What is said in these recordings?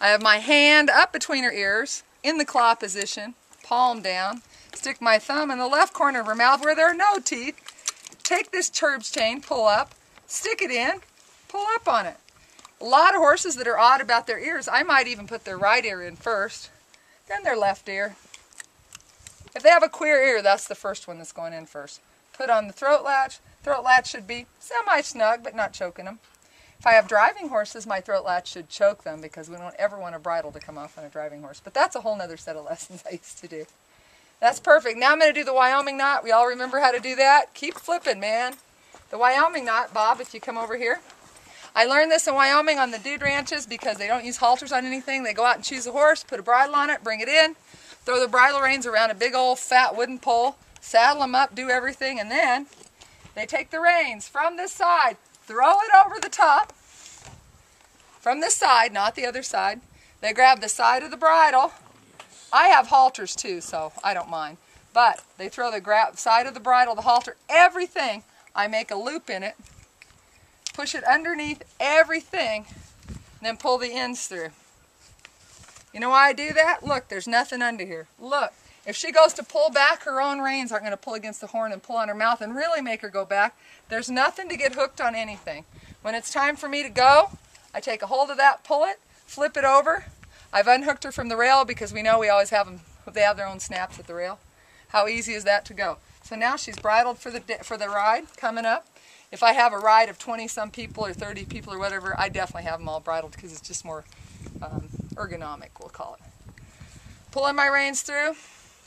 I have my hand up between her ears, in the claw position, palm down. Stick my thumb in the left corner of her mouth where there are no teeth. Take this Churb's chain, pull up, stick it in, pull up on it. A lot of horses that are odd about their ears, I might even put their right ear in first, then their left ear. If they have a queer ear, that's the first one that's going in first. Put on the throat latch. Throat latch should be semi-snug, but not choking them. If I have driving horses, my throat latch should choke them because we don't ever want a bridle to come off on a driving horse. But that's a whole nother set of lessons I used to do. That's perfect. Now I'm going to do the Wyoming knot. We all remember how to do that? Keep flipping, man. The Wyoming knot, Bob, if you come over here. I learned this in Wyoming on the dude ranches because they don't use halters on anything. They go out and choose a horse, put a bridle on it, bring it in, throw the bridle reins around a big old fat wooden pole, saddle them up, do everything, and then they take the reins from this side, throw it over the top, from this side, not the other side. They grab the side of the bridle. I have halters too, so I don't mind. But they throw the side of the bridle, the halter, everything. I make a loop in it, push it underneath everything, and then pull the ends through. You know why I do that? Look, there's nothing under here. Look, if she goes to pull back, her own reins aren't going to pull against the horn and pull on her mouth and really make her go back. There's nothing to get hooked on anything. When it's time for me to go, I take a hold of that, pull it, flip it over. I've unhooked her from the rail because we know we always have them, they have their own snaps at the rail. How easy is that to go? So now she's bridled for the ride coming up. If I have a ride of 20-some people or 30 people or whatever, I definitely have them all bridled because it's just more ergonomic, we'll call it. Pulling my reins through,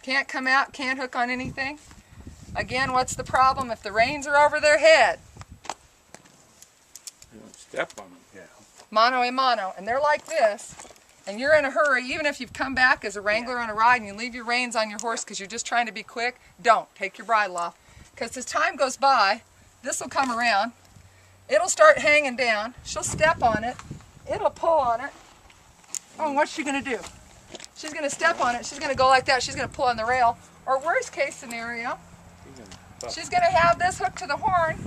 can't come out, can't hook on anything. Again, what's the problem if the reins are over their head? You don't step on them. Yeah. Mano a mano, and they're like this, and you're in a hurry, even if you've come back as a wrangler on a ride and you leave your reins on your horse because you're just trying to be quick, don't. Take your bridle off. Because as time goes by, this will come around, it'll start hanging down, she'll step on it, it'll pull on it. Oh, and what's she going to do? She's going to step on it, she's going to go like that, she's going to pull on the rail. Or worst case scenario, she's going to have this hooked to the horn,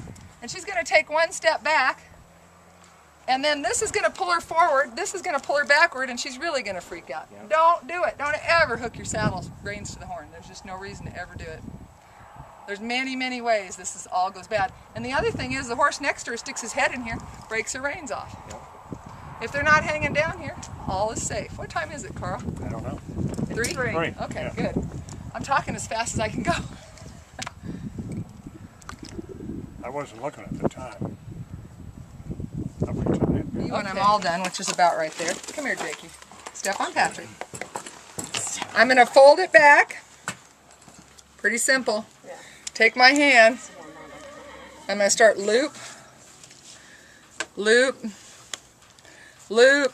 and she's going to take one step back, and then this is going to pull her forward, this is going to pull her backward, and she's really going to freak out. Yep. Don't do it. Don't ever hook your saddle reins to the horn. There's just no reason to ever do it. There's many, many ways this all goes bad. And the other thing is the horse next to her sticks his head in here, breaks her reins off. Yep. If they're not hanging down here, all is safe. What time is it, Carl? I don't know. 3? 3. Okay, yeah. Good. I'm talking as fast as I can go. I wasn't looking at the time. When I'm all done, which is about right there. Come here, Jakey. Step on Patrick. I'm going to fold it back. Pretty simple. Take my hand. I'm going to start loop, loop, loop.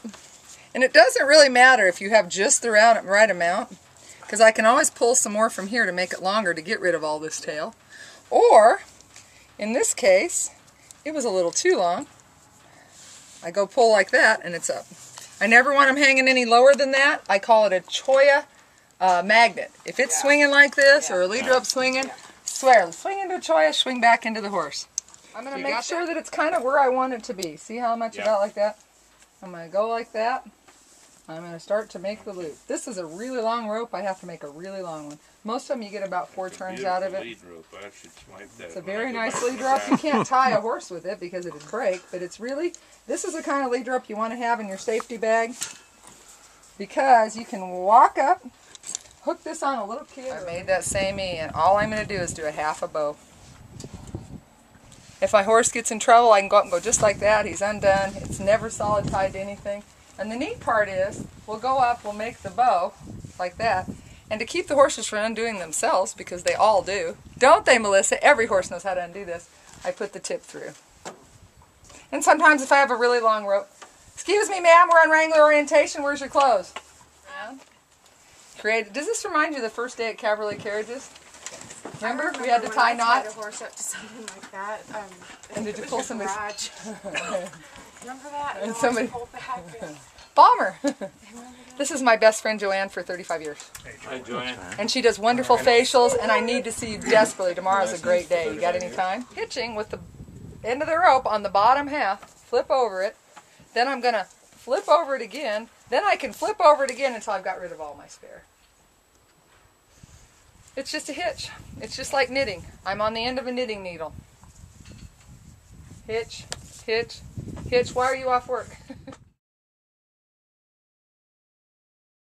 And it doesn't really matter if you have just the right amount, because I can always pull some more from here to make it longer to get rid of all this tail. Or, in this case, it was a little too long. I go pull like that, and it's up. I never want them hanging any lower than that. I call it a choya magnet. If it's swinging like this, or a lead rope swinging, swing into a choya, swing back into the horse. I'm going to make sure that it's kind of where I want it to be. See how much about like that? I'm going to go like that. I'm going to start to make the loop. This is a really long rope. I have to make a really long one. Most of them you get about 4 turns out of it. Lead rope. I should swipe that. It's a very nice lead rope. You can't tie a horse with it because it would break, but it's really, this is the kind of lead rope you want to have in your safety bag because you can walk up, hook this on a little kid. I made that same E, and all I'm going to do is do a half a bow. If my horse gets in trouble, I can go up and go just like that. He's undone. It's never solid tied to anything. And the neat part is, we'll go up, we'll make the bow like that. And to keep the horses from undoing themselves, because they all do, don't they, Melissa? Every horse knows how to undo this. I put the tip through. And sometimes if I have a really long rope, excuse me, ma'am, we're on Wrangler orientation. Where's your clothes? Does this remind you of the first day at Cabriolet Carriages? Remember we had to tie knots? I tied a horse up to something like that. And did you pull somebody's... Remember that? And somebody... Bomber! This is my best friend Joanne for 35 years. Hi, Joanne. And she does wonderful facials, and I need to see you desperately. Tomorrow's a great day. You got any time? Hitching with the end of the rope on the bottom half, flip over it. Then I'm going to flip over it again, Then I can flip over it again until I've got rid of all my spare. It's just a hitch. It's just like knitting. I'm on the end of a knitting needle. Hitch, hitch, hitch. Why are you off work?